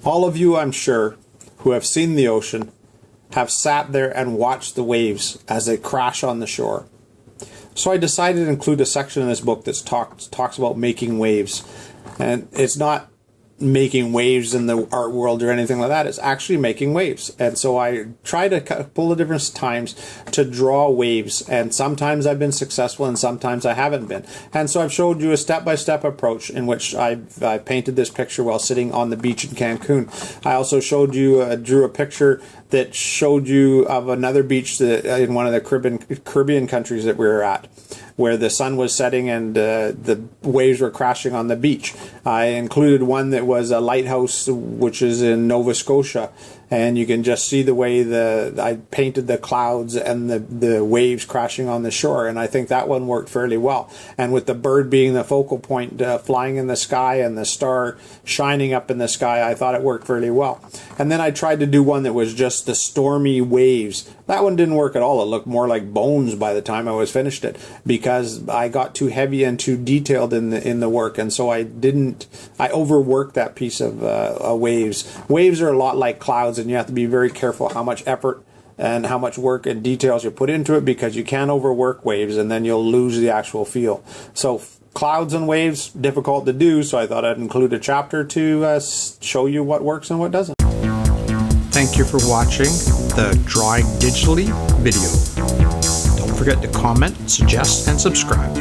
All of you, I'm sure, who have seen the ocean have sat there and watched the waves as they crash on the shore. So I decided to include a section in this book that talks about making waves. And it's not making waves in the art world or anything like that. It's actually making waves. And so I try to pull the different times to draw waves. And sometimes I've been successful and sometimes I haven't been. And so I've showed you a step-by-step approach in which I painted this picture while sitting on the beach in Cancun. I also showed you, drew a picture that showed you of another beach in one of the Caribbean countries that we were at, where the sun was setting and the waves were crashing on the beach. I included one that was a lighthouse, which is in Nova Scotia, and you can just see the way I painted the clouds and the waves crashing on the shore, and I think that one worked fairly well. And with the bird being the focal point, flying in the sky and the star shining up in the sky, I thought it worked fairly well. And then I tried to do one that was just the stormy waves. That one didn't work at all. It looked more like bones by the time I was finished it, because I got too heavy and too detailed in the work, and so I overworked that piece of waves. Waves are a lot like clouds, and you have to be very careful how much effort and how much work and details you put into it, because you can overwork waves and then you'll lose the actual feel. So clouds and waves, difficult to do, so I thought I'd include a chapter to show you what works and what doesn't. Thank you for watching the Drawing Digitally video. Don't forget to comment, suggest, and subscribe.